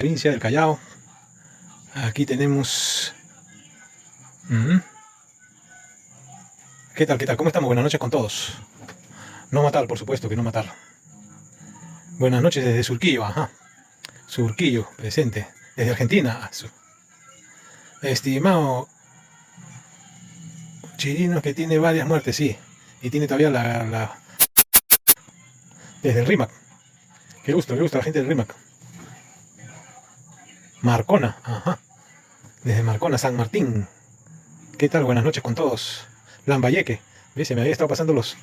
provincia del Callao. Aquí tenemos... ¿Qué tal? ¿Qué tal? ¿Cómo estamos? Buenas noches con todos. No matar, por supuesto que no matar. Buenas noches desde Surquillo, ajá. Surquillo, presente. Desde Argentina. Estimado Chirino, que tiene varias muertes, sí. Y tiene todavía desde el RIMAC. Qué gusto la gente del RIMAC. Marcona, ajá. Desde Marcona, San Martín. ¿Qué tal? Buenas noches con todos. Lambayeque. ¿Ves? Se me había estado pasando los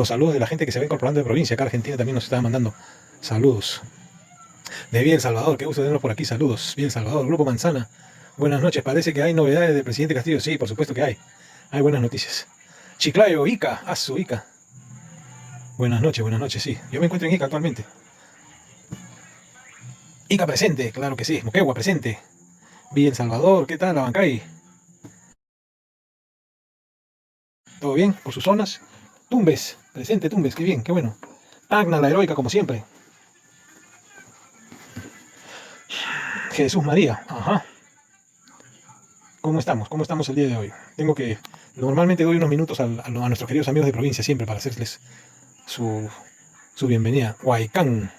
saludos de la gente que se va incorporando de provincia. Acá Argentina también nos estaba mandando saludos. De Vía El Salvador, qué gusto tenerlos por aquí. Saludos. Vía El Salvador, Grupo Manzana. Buenas noches. Parece que hay novedades del presidente Castillo. Sí, por supuesto que hay. Hay buenas noticias. Chiclayo, Ica. Su Ica. Buenas noches, sí. Yo me encuentro en Ica actualmente. Ica presente, claro que sí. Moquegua presente. Villa El Salvador, ¿qué tal? Abancay. ¿Todo bien? ¿Por sus zonas? Tumbes, presente Tumbes, qué bien, qué bueno. Tacna, la heroica, como siempre. Jesús María, ajá. ¿Cómo estamos? ¿Cómo estamos el día de hoy? Normalmente doy unos minutos a nuestros queridos amigos de provincia siempre para hacerles su bienvenida. Huaycán.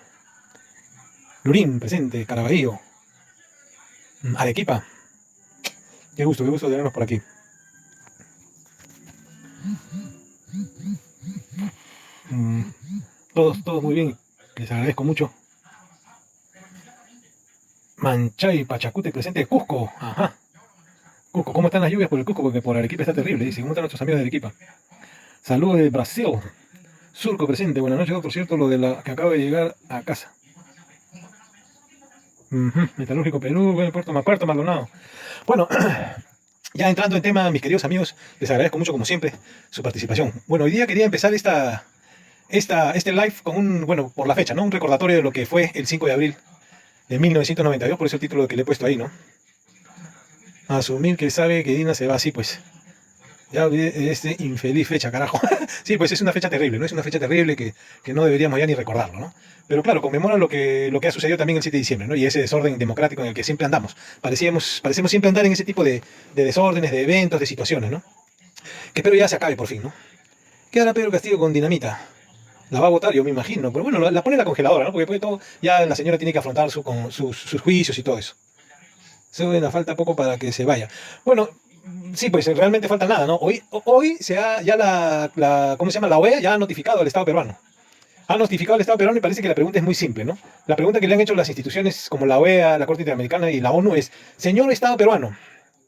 Lurín, presente. Caraballo. Arequipa. Qué gusto tenerlos por aquí. Todos muy bien. Les agradezco mucho. Manchay, Pachacute, presente. Cusco, ajá. Cusco, ¿cómo están las lluvias por el Cusco? Porque por Arequipa está terrible, dice. ¿Cómo están nuestros amigos de Arequipa? Saludos de Brasil. Surco presente. Buenas noches, doctor. Cierto, lo de la que acaba de llegar a casa. Metalúrgico Perú, Puerto Maldonado. Bueno, ya entrando en tema, mis queridos amigos, les agradezco mucho, como siempre, su participación. Bueno, hoy día quería empezar este live con por la fecha, ¿no? Un recordatorio de lo que fue el 5 de abril de 1992, por eso el título que le he puesto ahí, ¿no? Asumir que sabe que Dina se va así, pues. Ya olvidé este infeliz fecha, carajo. Sí, pues es una fecha terrible, ¿no? Es una fecha terrible que no deberíamos ya ni recordarlo, ¿no? Pero claro, conmemora lo que ha sucedido también el 7 de diciembre, ¿no? Y ese desorden democrático en el que siempre andamos. Parecemos siempre andar en ese tipo de desórdenes, de eventos, de situaciones, ¿no? Que espero ya se acabe por fin, ¿no? ¿Qué hará Pedro Castillo con Dinamita? La va a votar, yo me imagino. Pero bueno, la pone en la congeladora, ¿no? Porque después de todo, ya la señora tiene que afrontar sus juicios y todo eso. Le falta poco para que se vaya. Bueno, sí, pues realmente falta nada, ¿no? Hoy ya ¿cómo se llama? La OEA ya ha notificado al Estado peruano. Ha notificado al Estado peruano y parece que la pregunta es muy simple, ¿no? La pregunta que le han hecho las instituciones como la OEA, la Corte Interamericana y la ONU es: señor Estado peruano,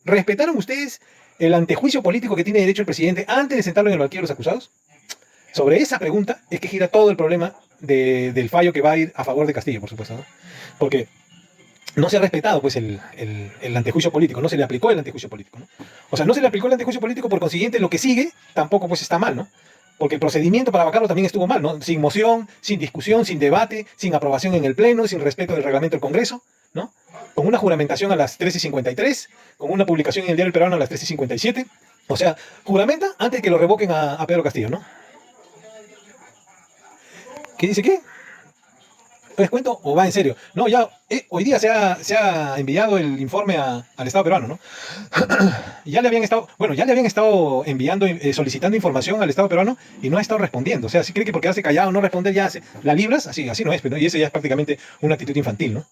¿respetaron ustedes el antejuicio político que tiene derecho el presidente antes de sentarlo en el banquillo de los acusados? Sobre esa pregunta es que gira todo el problema del fallo que va a ir a favor de Castillo, por supuesto, ¿no? Porque no se ha respetado pues el antejuicio político, no se le aplicó el antejuicio político, ¿no? O sea, no se le aplicó el antejuicio político, por consiguiente lo que sigue tampoco pues está mal, ¿no? Porque el procedimiento para vacarlo también estuvo mal, ¿no? Sin moción, sin discusión, sin debate, sin aprobación en el Pleno, sin respeto del reglamento del Congreso, ¿no? Con una juramentación a las 13:53, con una publicación en el Diario El Peruano a las 13:57. O sea, juramenta antes de que lo revoquen a Pedro Castillo, ¿no? ¿Qué dice qué? ¿Les cuento o va en serio? No, ya hoy día se ha enviado el informe al Estado peruano, ¿no? Ya le habían estado enviando, solicitando información al Estado peruano y no ha estado respondiendo. O sea, si cree que por quedarse callado, no responder, ya la libras, así no es, ¿no? Y eso ya es prácticamente una actitud infantil, ¿no?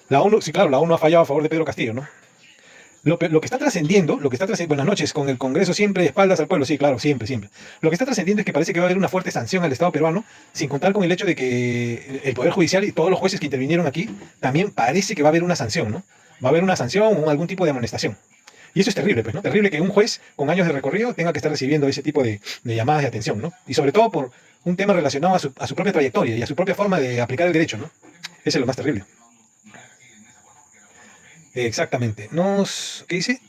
La ONU, sí, claro, la ONU ha fallado a favor de Pedro Castillo, ¿no? Lo que está trascendiendo, buenas noches, con el Congreso siempre de espaldas al pueblo, sí, claro, siempre. Lo que está trascendiendo es que parece que va a haber una fuerte sanción al Estado peruano, sin contar con el hecho de que el Poder Judicial y todos los jueces que intervinieron aquí, también parece que va a haber una sanción, ¿no? Va a haber una sanción o algún tipo de amonestación. Y eso es terrible, pues, ¿no? Terrible que un juez con años de recorrido tenga que estar recibiendo ese tipo de llamadas de atención, ¿no? Y sobre todo por un tema relacionado a su propia trayectoria y a su propia forma de aplicar el derecho, ¿no? Eso es lo más terrible. Exactamente. ¿Qué dice?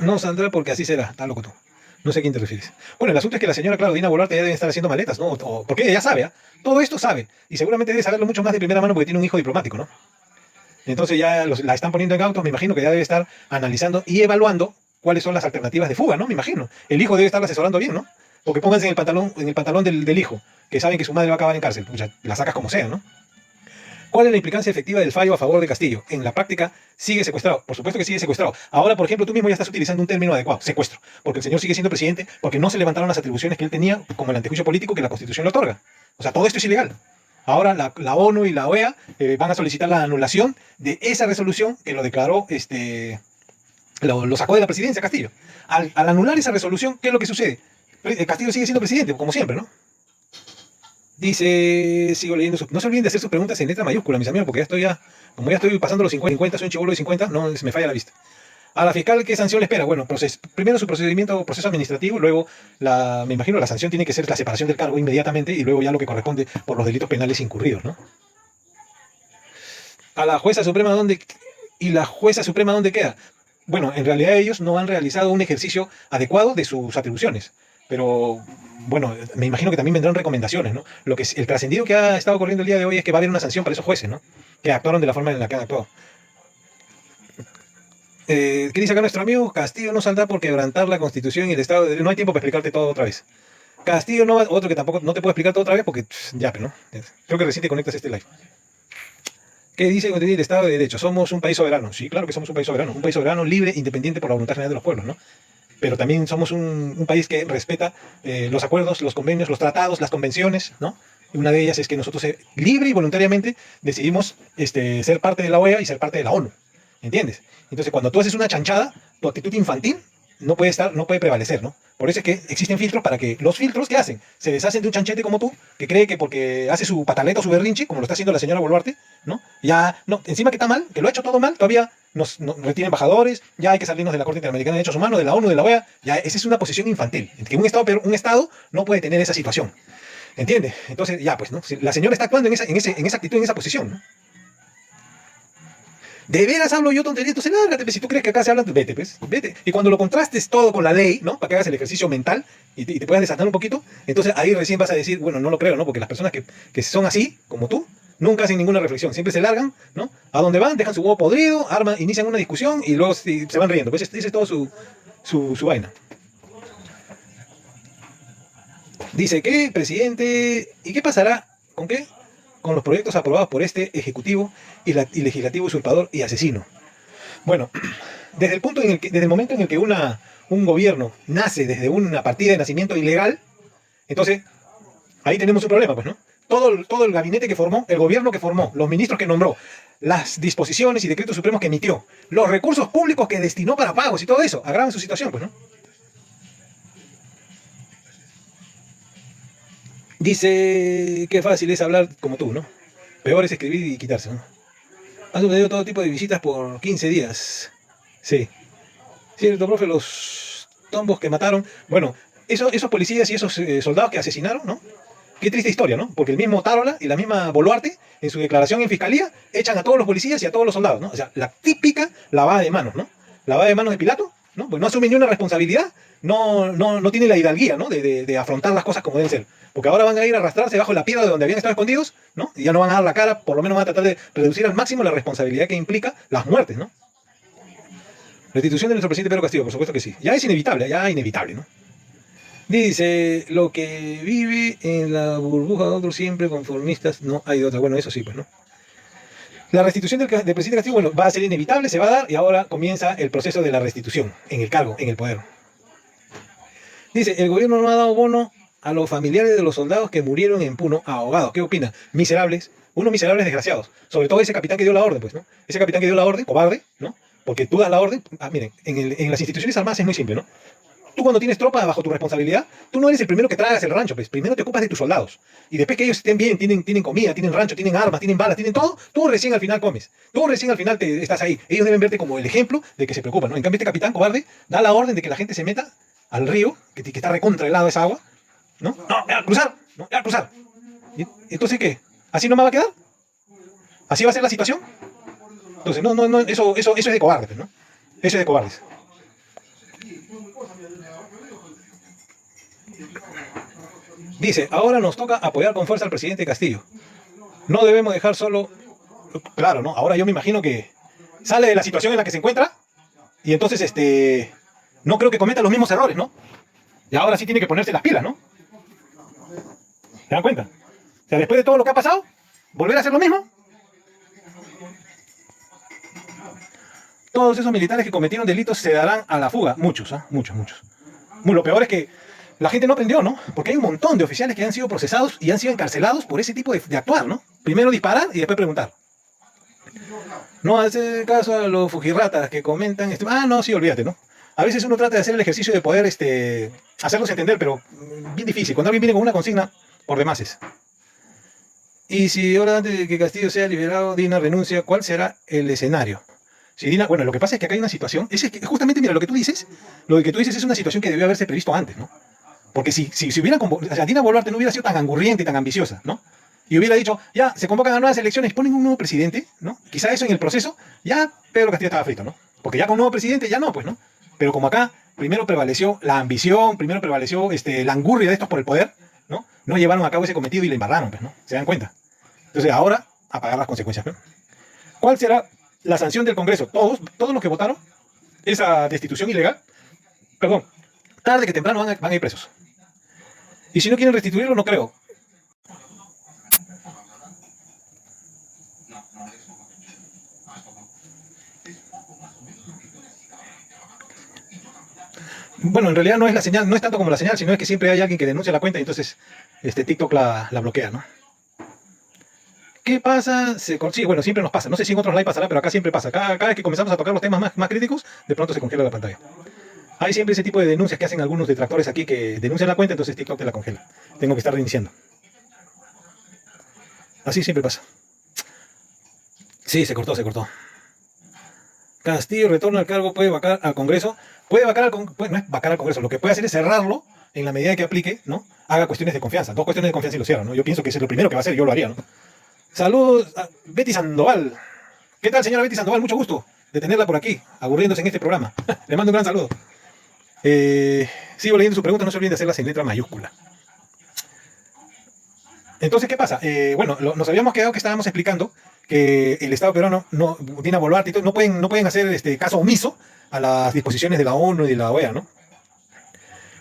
No saldrá porque así será, está loco tú. No sé a quién te refieres. Bueno, el asunto es que la señora Dina Boluarte ya debe estar haciendo maletas, ¿no? Porque ella ya sabe, ¿eh? Todo esto sabe. Y seguramente debe saberlo mucho más de primera mano porque tiene un hijo diplomático, ¿no? Entonces ya la están poniendo en autos, me imagino que ya debe estar analizando y evaluando cuáles son las alternativas de fuga, ¿no? Me imagino. El hijo debe estar asesorando bien, ¿no? Porque pónganse en el pantalón del hijo, que saben que su madre va a acabar en cárcel. Pues ya la sacas como sea, ¿no? ¿Cuál es la implicancia efectiva del fallo a favor de Castillo? En la práctica sigue secuestrado. Por supuesto que sigue secuestrado. Ahora, por ejemplo, tú mismo ya estás utilizando un término adecuado, secuestro, porque el señor sigue siendo presidente, porque no se levantaron las atribuciones que él tenía como el antejuicio político que la Constitución le otorga. O sea, todo esto es ilegal. Ahora la ONU y la OEA van a solicitar la anulación de esa resolución que lo declaró, lo sacó de la presidencia Castillo. Al anular esa resolución, ¿qué es lo que sucede? Castillo sigue siendo presidente, como siempre, ¿no? Dice, sigo leyendo, no se olviden de hacer sus preguntas en letra mayúscula, mis amigos, porque como ya estoy pasando los 50, soy un chibolo de 50, no, se me falla la vista. A la fiscal, ¿qué sanción le espera? Bueno, primero su proceso administrativo, luego, me imagino, la sanción tiene que ser la separación del cargo inmediatamente y luego ya lo que corresponde por los delitos penales incurridos, ¿no? A la jueza suprema, ¿y la jueza suprema dónde queda? Bueno, en realidad ellos no han realizado un ejercicio adecuado de sus atribuciones, pero bueno, me imagino que también vendrán recomendaciones, ¿no? El trascendido que ha estado ocurriendo el día de hoy es que va a haber una sanción para esos jueces, ¿no? Que actuaron de la forma en la que han actuado. ¿Qué dice acá nuestro amigo? Castillo no saldrá por quebrantar la Constitución y el Estado de Derecho. No hay tiempo para explicarte todo otra vez. Castillo no va, otro que tampoco no te puedo explicar todo otra vez porque ya, pero no. Creo que recién te conectas a este live. ¿Qué dice el Estado de Derecho? Somos un país soberano. Sí, claro que somos un país soberano libre, independiente por la voluntad general de los pueblos, ¿no? Pero también somos un país que respeta los acuerdos, los convenios, los tratados, las convenciones, ¿no? Y una de ellas es que nosotros libre y voluntariamente decidimos ser parte de la OEA y ser parte de la ONU, ¿entiendes? Entonces, cuando tú haces una chanchada, tu actitud infantil no puede prevalecer, ¿no? Por eso es que existen filtros para que los filtros, ¿qué hacen? Se deshacen de un chanchete como tú, que cree que porque hace su pataleta o su berrinche, como lo está haciendo la señora Boluarte, ¿no? Ya, no, encima que está mal, que lo ha hecho todo mal, todavía nos retienen embajadores, ya hay que salirnos de la Corte Interamericana de Derechos Humanos, de la ONU, de la OEA, ya esa es una posición infantil, que un Estado no puede tener esa situación, ¿entiendes? Entonces, ya pues, ¿no? Si la señora está actuando en esa actitud, en esa posición, ¿no? ¿De veras hablo yo tonterías? Entonces lárgate, pues, si tú crees que acá se habla, vete, pues, vete. Y cuando lo contrastes todo con la ley, ¿no? Para que hagas el ejercicio mental y te puedas desatar un poquito, entonces ahí recién vas a decir, bueno, no lo creo, ¿no? Porque las personas que son así, como tú, nunca hacen ninguna reflexión, siempre se largan, ¿no? A donde van, dejan su huevo podrido, inician una discusión y luego se van riendo. Pues esa es todo su vaina. Dice que, presidente, ¿y qué pasará? ¿Con qué? Con los proyectos aprobados por este ejecutivo y legislativo usurpador y asesino. Bueno, desde el momento en el que un gobierno nace desde una partida de nacimiento ilegal, entonces ahí tenemos un problema, pues, ¿no? Todo el gabinete que formó, el gobierno que formó, los ministros que nombró, las disposiciones y decretos supremos que emitió, los recursos públicos que destinó para pagos y todo eso, agravan su situación, pues, ¿no? Dice que fácil es hablar como tú, ¿no? Peor es escribir y quitarse, ¿no? Ha sucedido todo tipo de visitas por 15 días. Sí. Cierto, profe, los tombos que mataron. Bueno, esos policías y esos soldados que asesinaron, ¿no? Qué triste historia, ¿no? Porque el mismo Tarola y la misma Boluarte, en su declaración en fiscalía, echan a todos los policías y a todos los soldados, ¿no? O sea, la típica lavada de manos, ¿no? Lavada de manos de Pilato, ¿no? Pues no asume ni una responsabilidad, no tiene la hidalguía, ¿no? De afrontar las cosas como deben ser. Porque ahora van a ir a arrastrarse bajo la piedra de donde habían estado escondidos, ¿no? Y ya no van a dar la cara, por lo menos van a tratar de reducir al máximo la responsabilidad que implica las muertes, ¿no? Restitución de nuestro presidente Pedro Castillo, por supuesto que sí. Ya es inevitable, ¿no? Dice, lo que vive en la burbuja de otros siempre conformistas, no hay de otra. Bueno, eso sí, pues, ¿no? La restitución del presidente Castillo, bueno, va a ser inevitable, se va a dar, y ahora comienza el proceso de la restitución, en el cargo, en el poder. Dice, el gobierno no ha dado bono a los familiares de los soldados que murieron en Puno ahogados. ¿Qué opina? Miserables, unos miserables desgraciados. Sobre todo ese capitán que dio la orden, pues, ¿no? Ese capitán que dio la orden, cobarde, ¿no? Porque tú das la orden, miren, en las instituciones armadas es muy simple, ¿no? Tú cuando tienes tropa bajo tu responsabilidad, tú no eres el primero que tragas el rancho, pues primero te ocupas de tus soldados. Y después que ellos estén bien, tienen comida, tienen rancho, tienen armas, tienen balas, tienen todo, tú recién al final comes. Tú recién al final estás ahí. Ellos deben verte como el ejemplo de que se preocupan, ¿no? En cambio este capitán cobarde da la orden de que la gente se meta al río, que está recontra helado esa agua, ¿no? No, a cruzar, no, a cruzar. ¿Y entonces qué? ¿Así no me va a quedar? ¿Así va a ser la situación? Entonces, no, eso es de cobarde, pues, ¿no? Eso es de cobardes. Dice, ahora nos toca apoyar con fuerza al presidente Castillo. No debemos dejar solo... Claro, ¿no? Ahora yo me imagino que sale de la situación en la que se encuentra y entonces, no creo que cometa los mismos errores, ¿no? Y ahora sí tiene que ponerse las pilas, ¿no? ¿Se dan cuenta? O sea, después de todo lo que ha pasado, ¿volver a hacer lo mismo? todos esos militares que cometieron delitos se darán a la fuga. Muchos, ¿ah? Muchos, muchos. Lo peor es que la gente no aprendió, ¿no? Porque hay un montón de oficiales que han sido procesados y han sido encarcelados por ese tipo de actuar, ¿no? Primero disparar y después preguntar. No hace caso a los fujirratas que comentan, no, sí, olvídate, ¿no? A veces uno trata de hacer el ejercicio de poder hacerlos entender, pero bien difícil. Cuando alguien viene con una consigna, por demás es. Y si ahora antes de que Castillo sea liberado, Dina renuncia, ¿cuál será el escenario? Si Dina, bueno, lo que pasa es que acá hay una situación, es que justamente, mira, lo que tú dices es una situación que debió haberse previsto antes, ¿no? Porque si hubieran convocado, o sea, Dina Boluarte no hubiera sido tan angurriente y tan ambiciosa, ¿no? Y hubiera dicho, ya, se convocan a nuevas elecciones, ponen un nuevo presidente, ¿no? Quizá eso en el proceso, ya Pedro Castillo estaba frito, ¿no? Porque ya con un nuevo presidente, ya no, pues, ¿no? Pero como acá, primero prevaleció la ambición, primero prevaleció la angurria de estos por el poder, ¿no? No llevaron a cabo ese cometido y le embarraron, pues, ¿no? ¿Se dan cuenta? Entonces, ahora, a pagar las consecuencias, ¿no? ¿Cuál será la sanción del Congreso? Todos los que votaron esa destitución ilegal, perdón, tarde que temprano van a ir presos. Y si no quieren restituirlo, no creo. Bueno, en realidad no es la señal, no es tanto como la señal, sino es que siempre hay alguien que denuncia la cuenta y entonces TikTok la bloquea, ¿no? ¿Qué pasa? Sí, bueno, siempre nos pasa. No sé si en otros live pasará, pero acá siempre pasa. Cada vez que comenzamos a tocar los temas más críticos, de pronto se congela la pantalla. Hay siempre ese tipo de denuncias que hacen algunos detractores aquí que denuncian la cuenta, entonces TikTok te la congela. Tengo que estar reiniciando. Así siempre pasa. Sí, se cortó. Castillo retorna al cargo, puede vacar al Congreso. Puede vacar al Congreso, no es vacar al Congreso, lo que puede hacer es cerrarlo en la medida que aplique, ¿no? Haga cuestiones de confianza. Dos cuestiones de confianza y lo cierra, ¿no? Yo pienso que eso es lo primero que va a hacer, yo lo haría, ¿no? Saludos a Betty Sandoval. ¿Qué tal, señora Betty Sandoval? Mucho gusto de tenerla por aquí, aburriéndose en este programa. Le mando un gran saludo. Sigo leyendo su pregunta, no se olviden de hacerlas en letra mayúscula. Entonces, ¿qué pasa? Bueno, nos habíamos quedado que estábamos explicando que el Estado peruano, Dina Boluarte y todo, no pueden hacer caso omiso a las disposiciones de la ONU y de la OEA, ¿no?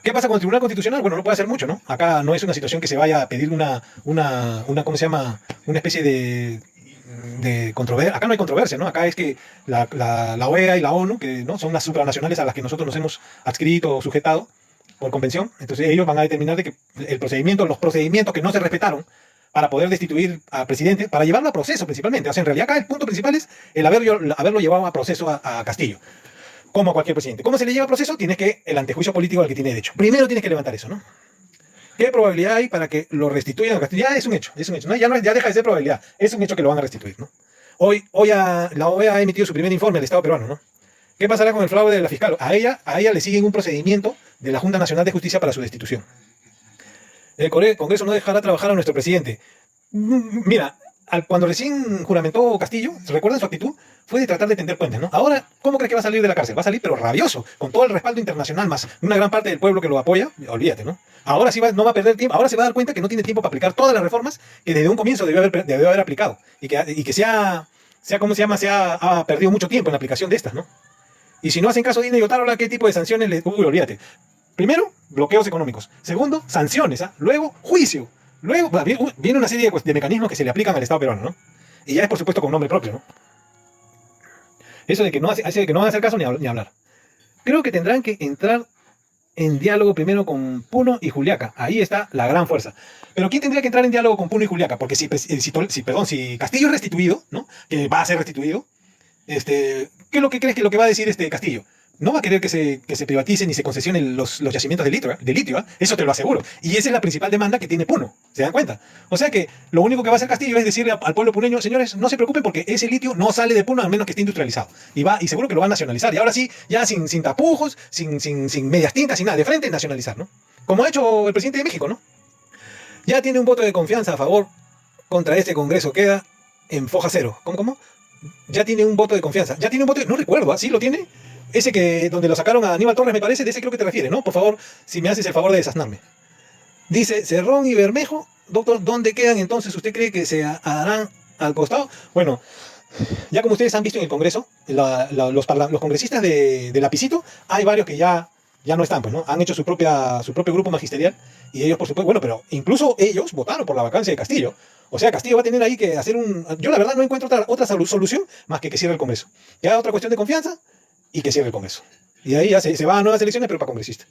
¿Qué pasa con el Tribunal Constitucional? Bueno, no puede hacer mucho, ¿no? Acá no es una situación que se vaya a pedir una ¿cómo se llama? Una especie de controversia. Acá no hay controversia, ¿no? Acá es que la OEA y la ONU, que no son las supranacionales a las que nosotros nos hemos adscrito o sujetado por convención, entonces ellos van a determinar de que los procedimientos que no se respetaron para poder destituir al presidente, para llevarlo a proceso principalmente. O sea, en realidad acá el punto principal es el haberlo llevado a proceso a Castillo. Como a cualquier presidente. ¿Cómo se le lleva a proceso? Tienes que el antejuicio político al que tiene derecho. Primero tienes que levantar eso, ¿no? ¿Qué probabilidad hay para que lo restituyan a Castillo? Ya es un hecho, ¿no? Ya deja de ser probabilidad, es un hecho que lo van a restituir, ¿no? Hoy la OEA ha emitido su primer informe al Estado peruano, ¿no? ¿Qué pasará con el fraude de la fiscal? A ella le siguen un procedimiento de la Junta Nacional de Justicia para su destitución. El Congreso no dejará trabajar a nuestro presidente. Mira, cuando recién juramentó Castillo, ¿recuerdan su actitud? Fue de tratar de tender puentes, ¿no? Ahora, ¿cómo crees que va a salir de la cárcel? Va a salir pero rabioso, con todo el respaldo internacional, más una gran parte del pueblo que lo apoya, olvídate, ¿no? Ahora sí no va a perder tiempo, ahora se va a dar cuenta que no tiene tiempo para aplicar todas las reformas que desde un comienzo debió haber aplicado, y que ¿cómo se llama? Ha perdido mucho tiempo en la aplicación de estas, ¿no? Y si no hacen caso de Dina y Otárola, ¿qué tipo de sanciones les...? Olvídate. Primero, bloqueos económicos. Segundo, sanciones, ¿ah? Luego, juicio. Luego, viene una serie de mecanismos que se le aplican al Estado peruano, ¿no? Y ya es, por supuesto, con nombre propio, ¿no? Eso de que no van a hacer caso ni hablar. Creo que tendrán que entrar en diálogo primero con Puno y Juliaca. Ahí está la gran fuerza. Pero ¿quién tendría que entrar en diálogo con Puno y Juliaca? Porque si Castillo es restituido, ¿no? Que va a ser restituido, ¿qué es lo que crees que lo que va a decir Castillo? No va a querer que se privaticen y se concesionen los yacimientos de litio, ¿eh? Eso te lo aseguro. Y esa es la principal demanda que tiene Puno, ¿se dan cuenta? O sea que lo único que va a hacer Castillo es decirle al pueblo puneño, señores, no se preocupen porque ese litio no sale de Puno a menos que esté industrializado. Y seguro que lo va a nacionalizar. Y ahora sí, ya sin tapujos, sin medias tintas, sin nada, de frente nacionalizar, ¿no? Como ha hecho el presidente de México, ¿no? Ya tiene un voto de confianza a favor contra este Congreso, queda en foja cero. ¿Cómo? Ya tiene un voto de confianza. Ya tiene un voto no recuerdo, ¿sí lo tiene? Ese que donde lo sacaron a Aníbal Torres, me parece, de ese creo que te refieres, ¿no? Por favor, si me haces el favor de desaznarme. Dice, Cerrón y Bermejo, doctor, ¿dónde quedan entonces? ¿Usted cree que se harán al costado? Bueno, ya como ustedes han visto en el Congreso, los congresistas de Lapicito, hay varios que ya no están, pues, ¿no? Han hecho su propio grupo magisterial y ellos, por supuesto, bueno, pero incluso ellos votaron por la vacancia de Castillo. O sea, Castillo va a tener ahí que hacer un... Yo la verdad no encuentro otra solución más que cierre el Congreso. Ya otra cuestión de confianza y que cierre el Congreso. Y ahí ya se va a nuevas elecciones, pero para congresista.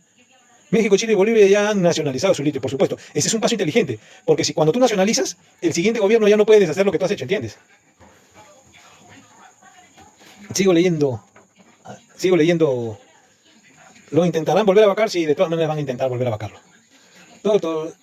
México, Chile y Bolivia ya han nacionalizado su litio, por supuesto. Ese es un paso inteligente, porque si cuando tú nacionalizas, el siguiente gobierno ya no puede deshacer lo que tú has hecho, ¿entiendes? Sigo leyendo, sigo leyendo. ¿Lo intentarán volver a vacar? Sí, de todas maneras van a intentar volver a vacarlo. Doctor,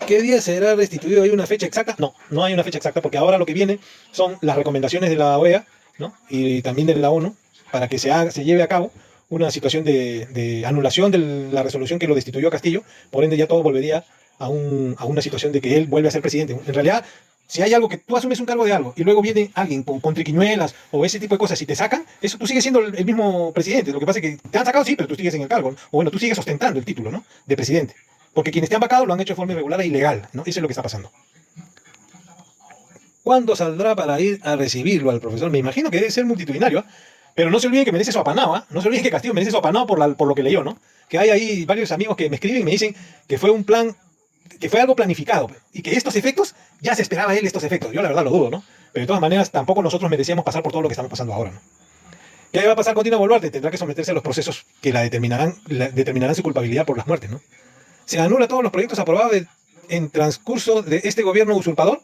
¿qué día será restituido? ¿Hay una fecha exacta? No, no hay una fecha exacta, porque ahora lo que viene son las recomendaciones de la OEA, ¿no? Y también de la ONU, para que se lleve a cabo una situación de anulación de la resolución que lo destituyó a Castillo. Por ende, ya todo volvería a una situación de que él vuelve a ser presidente. En realidad, si hay algo que tú asumes un cargo de algo y luego viene alguien con triquiñuelas o ese tipo de cosas y te sacan, eso tú sigues siendo el mismo presidente. Lo que pasa es que te han sacado, sí, pero tú sigues en el cargo, ¿no? O bueno, tú sigues ostentando el título, ¿no? De presidente. Porque quienes te han vacado lo han hecho de forma irregular e ilegal, ¿no? Eso es lo que está pasando. ¿Cuándo saldrá para ir a recibirlo al profesor? Me imagino que debe ser multitudinario, ¿eh? Pero no se olviden que merece su apanado, ¿eh? No se olviden que Castillo merece su apanado por lo que leyó, ¿no? Que hay ahí varios amigos que me escriben y me dicen que fue un plan, que fue algo planificado, y que estos efectos, ya se esperaba él estos efectos. Yo la verdad lo dudo, ¿no? Pero de todas maneras, tampoco nosotros merecíamos pasar por todo lo que estamos pasando ahora, ¿no? ¿Qué va a pasar con Dina Boluarte? Tendrá que someterse a los procesos que determinarán su culpabilidad por las muertes, ¿no? Se anula todos los proyectos aprobados en transcurso de este gobierno usurpador.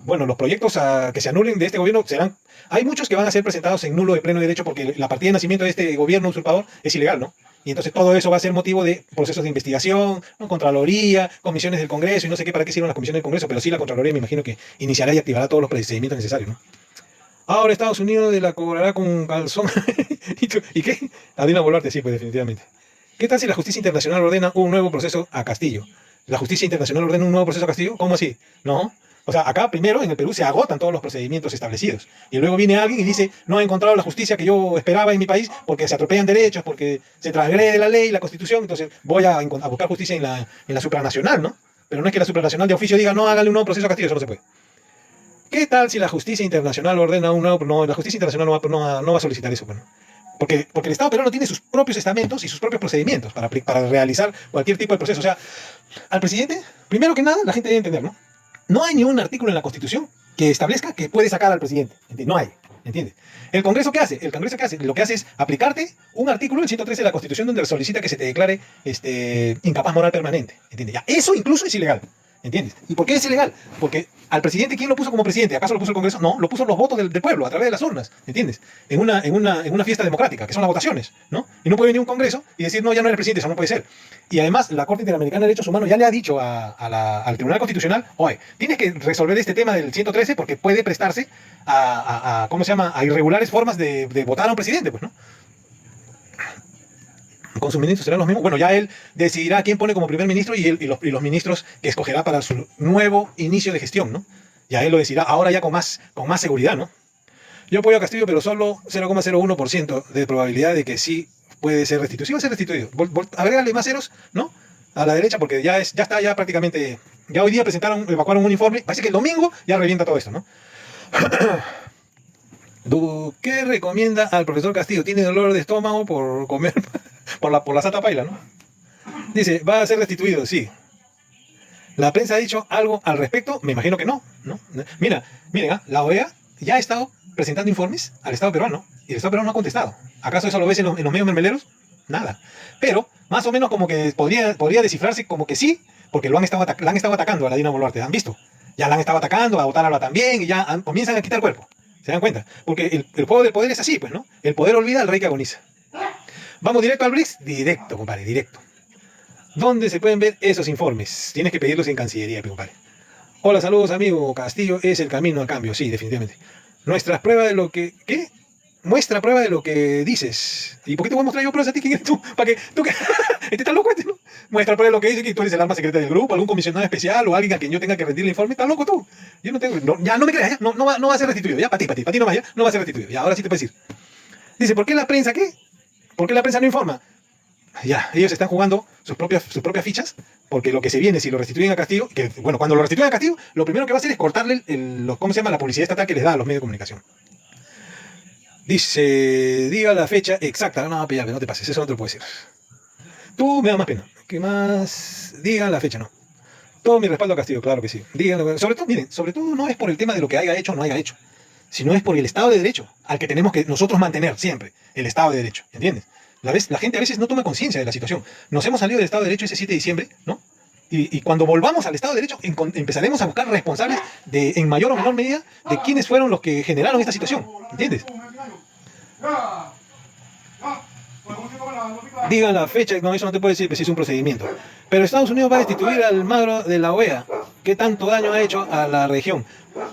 Bueno, los proyectos que se anulen de este gobierno serán... Hay muchos que van a ser presentados en nulo de pleno derecho porque la partida de nacimiento de este gobierno usurpador es ilegal, ¿no? Y entonces todo eso va a ser motivo de procesos de investigación, ¿no? Contraloría, comisiones del Congreso, y no sé qué para qué sirven las comisiones del Congreso, pero sí la Contraloría me imagino que iniciará y activará todos los procedimientos necesarios, ¿no? Ahora Estados Unidos la cobrará con calzón. ¿Y qué? A Dina Boluarte, sí, pues definitivamente. ¿Qué tal si la justicia internacional ordena un nuevo proceso a Castillo? ¿La justicia internacional ordena un nuevo proceso a Castillo? ¿Cómo así? No. O sea, acá primero en el Perú se agotan todos los procedimientos establecidos. Y luego viene alguien y dice, no he encontrado la justicia que yo esperaba en mi país porque se atropellan derechos, porque se transgrede la ley, la constitución, entonces voy a buscar justicia en la supranacional, ¿no? Pero no es que la supranacional de oficio diga, no, hágale un nuevo proceso a Castillo, eso no se puede. ¿Qué tal si la justicia internacional ordena un nuevo? No, la justicia internacional no va a solicitar eso, bueno. Porque el Estado peruano tiene sus propios estamentos y sus propios procedimientos para realizar cualquier tipo de proceso. O sea, al presidente, primero que nada, la gente debe entender, ¿no? No hay ni un artículo en la Constitución que establezca que puede sacar al presidente. ¿Entiendes? No hay. ¿Entiendes? ¿El Congreso qué hace? El Congreso qué hace? Lo que hace es aplicarte un artículo, el 113 de la Constitución, donde solicita que se te declare incapaz moral permanente. ¿Entiendes? Ya, eso incluso es ilegal. ¿Entiendes? ¿Y por qué es ilegal? Porque al presidente, ¿quién lo puso como presidente? ¿Acaso lo puso el Congreso? No, lo puso los votos del pueblo a través de las urnas, ¿entiendes? En una fiesta democrática, que son las votaciones, ¿no? Y no puede venir un Congreso y decir, no, ya no eres presidente, eso no puede ser. Y además, la Corte Interamericana de Derechos Humanos ya le ha dicho al Tribunal Constitucional, oye, tienes que resolver este tema del 113 porque puede prestarse ¿cómo se llama?, a irregulares formas de votar a un presidente, pues, ¿no? Con sus ministros serán los mismos. Bueno, ya él decidirá quién pone como primer ministro y los ministros que escogerá para su nuevo inicio de gestión, ¿no? Ya él lo decidirá ahora ya con más seguridad, ¿no? Yo apoyo a Castillo, pero solo 0,01% de probabilidad de que sí puede ser restituido. Sí va a ser restituido. Agrégale más ceros, ¿no? A la derecha, porque ya está prácticamente... Ya hoy día evacuaron un informe. Parece que el domingo ya revienta todo esto, ¿no? ¿Qué recomienda al profesor Castillo? Tiene dolor de estómago por comer por la santa paila, ¿no? Dice, va a ser restituido, sí. ¿La prensa ha dicho algo al respecto? Me imagino que no, ¿no? Miren, la OEA ya ha estado presentando informes al Estado peruano y el Estado peruano no ha contestado. ¿Acaso eso lo ves en los medios mermeleros? Nada. Pero, más o menos como que podría descifrarse como que sí, porque la han estado atacando a la Dina Boluarte, ¿han visto? Ya la han estado atacando, a Otárola también, y ya comienzan a quitar cuerpo. ¿Se dan cuenta? Porque el juego del poder es así, pues, ¿no? El poder olvida al rey que agoniza. ¿Vamos directo al BRICS? Directo, compadre, directo. ¿Dónde se pueden ver esos informes? Tienes que pedirlos en Cancillería, compadre. Hola, saludos, amigo. Castillo es el camino al cambio. Sí, definitivamente. Nuestras pruebas de lo que... ¿Qué? Muestra prueba de lo que dices. ¿Y por qué te voy a mostrar yo pruebas a ti? ¿Quién eres tú? ¿Para qué? ¿Tú qué? ¿Este estás loco este, no? Muestra prueba de lo que dices, que tú eres el alma secreta del grupo, algún comisionado especial o alguien a quien yo tenga que rendirle informe. ¿Estás loco tú? Yo no tengo... ya no me creas, ya. No va a ser restituido. Ya, para ti no vaya. No va a ser restituido. Ya, ahora sí te puedes ir. Dice, ¿por qué la prensa qué? ¿Por qué la prensa no informa? Ya, ellos están jugando sus propias fichas, porque lo que se viene, si lo restituyen a Castillo, que bueno, cuando lo restituyen a Castillo, lo primero que va a hacer es cortarle ¿cómo se llama?, la publicidad estatal que les da a los medios de comunicación. Dice, diga la fecha exacta. No, ya, no te pases, eso no te lo puedo decir. Tú me da más pena. ¿Qué más? Diga la fecha, no. Todo mi respaldo a Castillo, claro que sí. Díganlo, sobre todo, miren, sobre todo no es por el tema de lo que haya hecho o no haya hecho, sino es por el Estado de Derecho, al que tenemos que nosotros mantener siempre, el Estado de Derecho, ¿entiendes? La gente a veces no toma conciencia de la situación. Nos hemos salido del Estado de Derecho ese 7 de diciembre, ¿no? Y cuando volvamos al Estado de Derecho, empezaremos a buscar responsables en mayor o menor medida de quiénes fueron los que generaron esta situación, ¿entiendes? Digan la fecha, no, eso no te puede decir, pues es un procedimiento. Pero Estados Unidos va a destituir al Almagro de la OEA. ¿Qué tanto daño ha hecho a la región?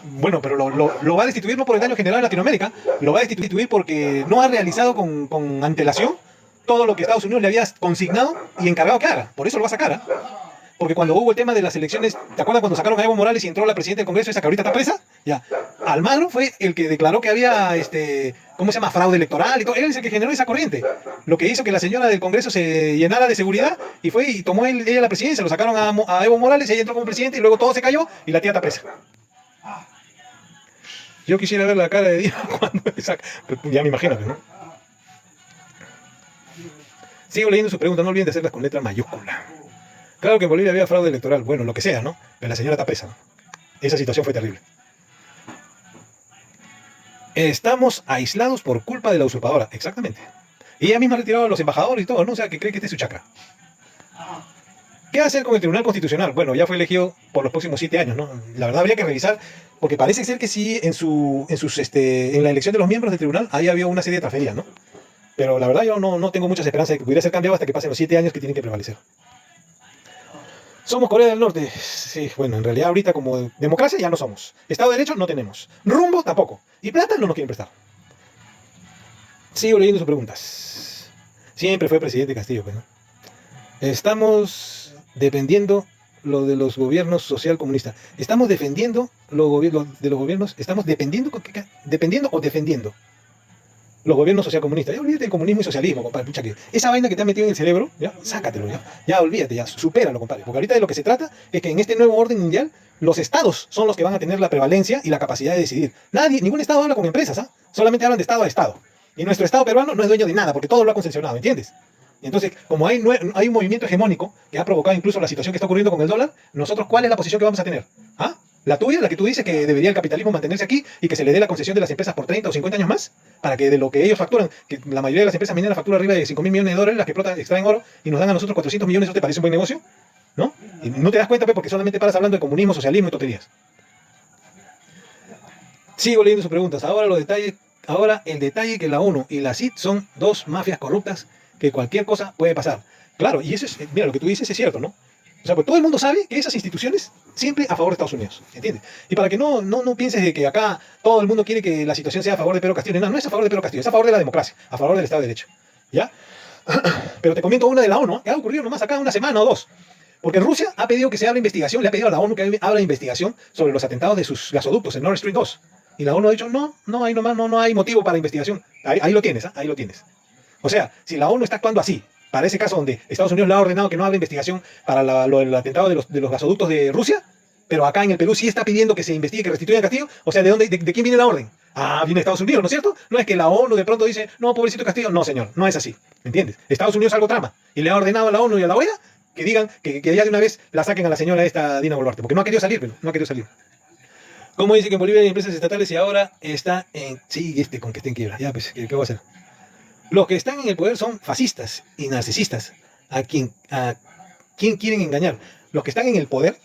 Bueno, pero lo va a destituir no por el daño general en Latinoamérica, lo va a destituir porque no ha realizado con antelación todo lo que Estados Unidos le había consignado y encargado que haga. Por eso lo va a sacar, ¿eh? Porque cuando hubo el tema de las elecciones, ¿te acuerdas cuando sacaron a Evo Morales y entró la presidenta del Congreso, esa que ahorita está presa? Ya. Almagro fue el que declaró que había, ¿cómo se llama? Fraude electoral y todo. Él es el que generó esa corriente. Lo que hizo que la señora del Congreso se llenara de seguridad y fue y tomó ella la presidencia. Lo sacaron a Evo Morales, ella entró como presidente y luego todo se cayó y la tía está presa. Yo quisiera ver la cara de Dios cuando saca. Ya me imagino, ¿no? Sigo leyendo su pregunta, no olviden de hacerlas con letra mayúscula. Claro que en Bolivia había fraude electoral, bueno, lo que sea, ¿no? Pero la señora está presa, ¿no? Esa situación fue terrible. Estamos aislados por culpa de la usurpadora, exactamente. Y ella misma ha retirado a los embajadores y todo, ¿no? O sea, que cree que este es su chakra. ¿Qué hacer con el Tribunal Constitucional? Bueno, ya fue elegido por los próximos 7 años, ¿no? La verdad habría que revisar, porque parece ser que sí, en la elección de los miembros del tribunal, ahí había una serie de transferencias, ¿no? Pero la verdad yo no tengo muchas esperanzas de que pudiera ser cambiado hasta que pasen los 7 años que tienen que prevalecer. Somos Corea del Norte. Sí, bueno, en realidad ahorita como democracia ya no somos. Estado de Derecho no tenemos. Rumbo tampoco. Y plata no nos quieren prestar. Sigo leyendo sus preguntas. Siempre fue presidente Castillo, pues, ¿no? Estamos dependiendo lo de los gobiernos social comunistas. Estamos defendiendo lo de los gobiernos. Estamos dependiendo o defendiendo los gobiernos socialcomunistas. Ya olvídate de comunismo y socialismo, compadre. Pucha, que esa vaina que te ha metido en el cerebro, ya, sácatelo, ya olvídate, ya, supéralo, compadre. Porque ahorita de lo que se trata es que en este nuevo orden mundial, los estados son los que van a tener la prevalencia y la capacidad de decidir. Ningún estado habla con empresas, ¿ah? Solamente hablan de estado a estado. Y nuestro estado peruano no es dueño de nada, porque todo lo ha concesionado, ¿entiendes? Y entonces, como hay un movimiento hegemónico que ha provocado incluso la situación que está ocurriendo con el dólar, nosotros, ¿cuál es la posición que vamos a tener? ¿Ah? ¿La tuya? ¿La que tú dices que debería el capitalismo mantenerse aquí y que se le dé la concesión de las empresas por 30 o 50 años más? Para que de lo que ellos facturan, que la mayoría de las empresas mineras facturan arriba de 5.000 millones de dólares, las que extraen oro, y nos dan a nosotros 400 millones, ¿eso te parece un buen negocio? ¿No? Y no te das cuenta, pues, porque solamente paras hablando de comunismo, socialismo y tonterías. Sigo leyendo sus preguntas. Ahora el detalle que la ONU y la CID son dos mafias corruptas que cualquier cosa puede pasar. Claro, y eso es, mira, lo que tú dices es cierto, ¿no? O sea, pues todo el mundo sabe que esas instituciones siempre a favor de Estados Unidos, ¿entiendes? Y para que no pienses de que acá todo el mundo quiere que la situación sea a favor de Pedro Castillo, no es a favor de Pedro Castillo, es a favor de la democracia, a favor del Estado de Derecho, ¿ya? Pero te comento una de la ONU, que ha ocurrido nomás acá una semana o dos. Porque Rusia ha pedido que se abra investigación, le ha pedido a la ONU que abra investigación sobre los atentados de sus gasoductos en Nord Stream 2. Y la ONU ha dicho, no, ahí nomás no hay motivo para investigación. Ahí lo tienes, ¿eh? Ahí lo tienes. O sea, si la ONU está actuando así, para ese caso donde Estados Unidos le ha ordenado que no haga investigación para el atentado de los gasoductos de Rusia, pero acá en el Perú sí está pidiendo que se investigue, que restituyan Castillo, o sea, ¿de quién viene la orden? Ah, viene de Estados Unidos, ¿no es cierto? No es que la ONU de pronto dice, no, pobrecito Castillo. No, señor, no es así, ¿me entiendes? Estados Unidos algo trama y le ha ordenado a la ONU y a la OEA que digan que ya de una vez la saquen a la señora esta Dina Boluarte, porque no ha querido salir, pero no ha querido salir. ¿Cómo dice que en Bolivia hay empresas estatales y ahora está en... Sí, con que esté en quiebra. Ya, pues, ¿qué voy a hacer? Los que están en el poder son fascistas y narcisistas. ¿A quién quieren engañar? Los que están en el poder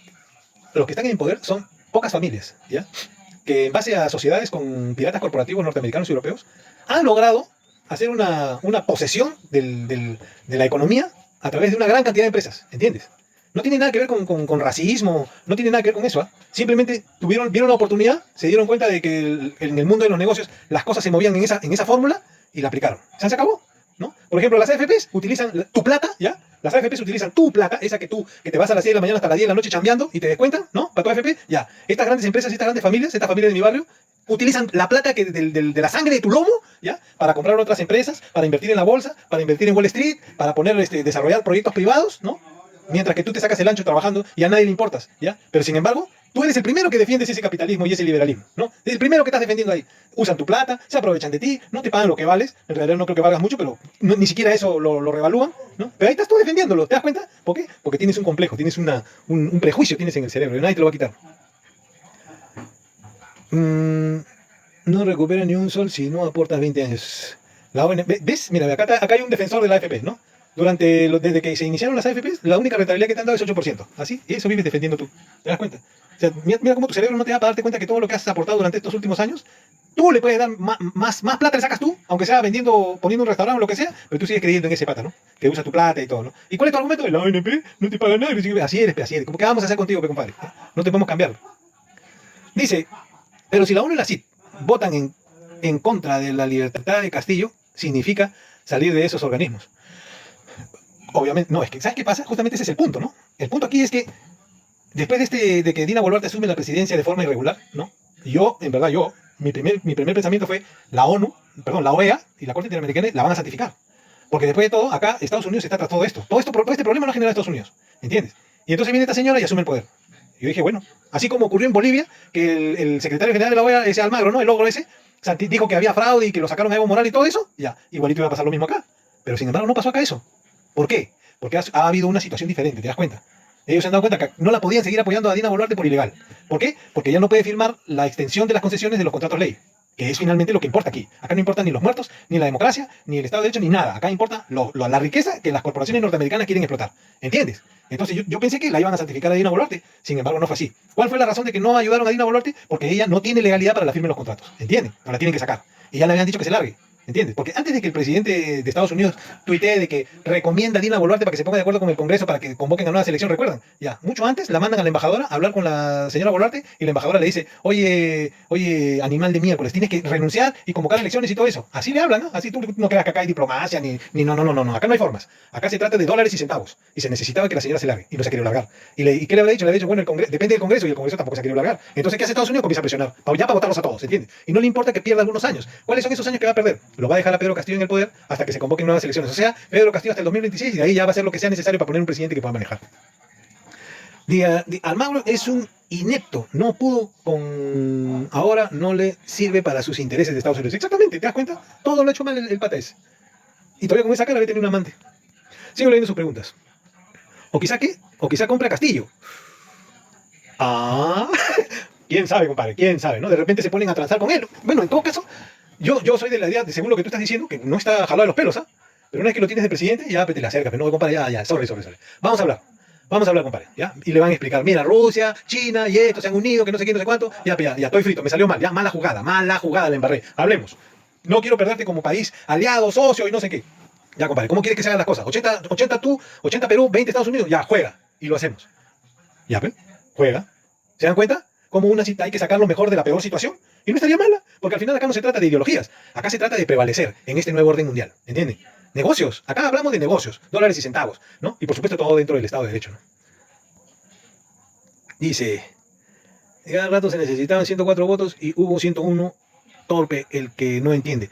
son pocas familias, ¿ya? Que en base a sociedades con piratas corporativos norteamericanos y europeos, han logrado hacer una posesión de la economía a través de una gran cantidad de empresas, ¿entiendes? No tiene nada que ver con racismo, no tiene nada que ver con eso, ¿eh? Simplemente vieron la oportunidad, se dieron cuenta de que en el mundo de los negocios las cosas se movían en esa fórmula y la aplicaron. ¿Se acabó? ¿No? Por ejemplo, las AFPs utilizan tu plata, ¿ya? Las AFPs utilizan tu plata, esa que te vas a las 6 de la mañana hasta las 10 de la noche chambeando y te descuentan, ¿no? Para tu AFP, ya. Estas grandes empresas, estas grandes familias, esta familia de mi barrio, utilizan la plata de la sangre de tu lomo, ¿ya? Para comprar otras empresas, para invertir en la bolsa, para invertir en Wall Street, para desarrollar proyectos privados, ¿no? Mientras que tú te sacas el ancho trabajando y a nadie le importas, ¿ya? Pero sin embargo, Tú eres el primero que defiendes ese capitalismo y ese liberalismo, ¿no? Es el primero que estás defendiendo ahí. Usan tu plata, se aprovechan de ti, no te pagan lo que vales. En realidad no creo que valgas mucho, pero ni siquiera eso lo revalúan, ¿no? Pero ahí estás tú defendiéndolo, ¿te das cuenta? ¿Por qué? Porque tienes un complejo, tienes un prejuicio tienes en el cerebro y nadie te lo va a quitar. No recupera ni un sol si no aportas 20 años. La ONP, ¿ves? Mira, acá hay un defensor de la AFP, ¿no? Desde que se iniciaron las AFPs, la única rentabilidad que te han dado es 8%. Así, y eso vives defendiendo tú. ¿Te das cuenta? O sea, mira cómo tu cerebro no te da para darte cuenta que todo lo que has aportado durante estos últimos años, tú le puedes dar más plata, le sacas tú, aunque sea vendiendo, poniendo un restaurante o lo que sea, pero tú sigues creyendo en ese pata, ¿no? Que usa tu plata y todo, ¿no? ¿Y cuál es tu argumento? La ONP no te paga nada. Así eres. ¿Cómo que vamos a hacer contigo, compadre? No te podemos cambiar. Dice, pero si la ONU y la CID votan en contra de la libertad de Castillo, significa salir de esos organismos. Obviamente, no, es que, ¿sabes qué pasa? Justamente ese es el punto, ¿no? El punto aquí es que después de que Dina Boluarte asume la presidencia de forma irregular, ¿no? En verdad, mi primer pensamiento fue la ONU, perdón, la OEA y la Corte Interamericana la van a santificar. Porque después de todo, acá Estados Unidos está tras todo esto. Todo este problema lo ha generado Estados Unidos, ¿entiendes? Y entonces viene esta señora y asume el poder. Y yo dije, bueno, así como ocurrió en Bolivia, que el secretario general de la OEA, ese Almagro, ¿no? El ogro ese, dijo que había fraude y que lo sacaron a Evo Morales y todo eso, ya, igualito iba a pasar lo mismo acá. Pero sin embargo no pasó acá eso. ¿Por qué? Porque ha habido una situación diferente, ¿te das cuenta? Ellos se han dado cuenta que no la podían seguir apoyando a Dina Boluarte por ilegal. ¿Por qué? Porque ella no puede firmar la extensión de las concesiones de los contratos ley, que es finalmente lo que importa aquí. Acá no importan ni los muertos, ni la democracia, ni el Estado de Derecho, ni nada. Acá importa la riqueza que las corporaciones norteamericanas quieren explotar. ¿Entiendes? Entonces yo pensé que la iban a santificar a Dina Boluarte, sin embargo no fue así. ¿Cuál fue la razón de que no ayudaron a Dina Boluarte? Porque ella no tiene legalidad para la firma de los contratos. ¿Entiendes? No la tienen que sacar. Y ya le habían dicho que se largue. ¿Entiendes? Porque antes de que el presidente de Estados Unidos tuitee de que recomienda a Dina Boluarte para que se ponga de acuerdo con el Congreso para que convoquen a nueva selección, ¿recuerdan? Ya, mucho antes la mandan a la embajadora a hablar con la señora Boluarte y la embajadora le dice, oye, animal de miércoles, tienes que renunciar y convocar elecciones y todo eso. Así le hablan, ¿no? Así tú no creas que acá hay diplomacia, no, acá no hay formas. Acá se trata de dólares y centavos. Y se necesitaba que la señora se largue y no se quería largar. ¿Y qué le había dicho? Le había dicho, bueno, depende del Congreso y el Congreso tampoco se quiere largar. Entonces, ¿qué hace Estados Unidos? Comienza a presionar, ya para votarlos a todos, ¿entiendes? Y no le importa que pierda algunos años. ¿Cuáles son esos años que va a perder? Lo va a dejar a Pedro Castillo en el poder hasta que se convoquen nuevas elecciones. O sea, Pedro Castillo hasta el 2026 y de ahí ya va a ser lo que sea necesario para poner un presidente que pueda manejar. Almagro es un inepto, no pudo con... Ahora no le sirve para sus intereses de Estados Unidos. Exactamente, ¿te das cuenta? Todo lo ha hecho mal el pata ese. Y todavía con esa cara debe tener un amante. Sigo leyendo sus preguntas. O quizá qué, o quizá compra Castillo. Ah, quién sabe, compadre, quién sabe, ¿no? De repente se ponen a transar con él. Bueno, en todo caso, yo soy de la idea, según lo que tú estás diciendo, que no está jalado de los pelos, ¿ah? Pero una vez que lo tienes de presidente, ya te le acercas, pero no, compadre, ya, sorry. Vamos a hablar, compadre, ¿ya? Y le van a explicar, mira, Rusia, China y esto se han unido, que no sé qué, no sé cuánto, ya, estoy frito, me salió mal, ya, mala jugada, la embarré, hablemos. No quiero perderte como país, aliado, socio y no sé qué. Ya, compadre, ¿cómo quieres que se hagan las cosas? 80 tú, 80 Perú, 20 Estados Unidos, ya, juega, y lo hacemos. Ya, pues, juega. ¿Se dan cuenta? Como una cita hay que sacar lo mejor de la peor situación. Y no estaría mala, porque al final acá no se trata de ideologías. Acá se trata de prevalecer en este nuevo orden mundial. ¿Entienden? Negocios. Acá hablamos de negocios, dólares y centavos, ¿no? Y por supuesto todo dentro del Estado de Derecho, ¿no? Dice, cada rato se necesitaban 104 votos y hubo 101 torpe el que no entiende.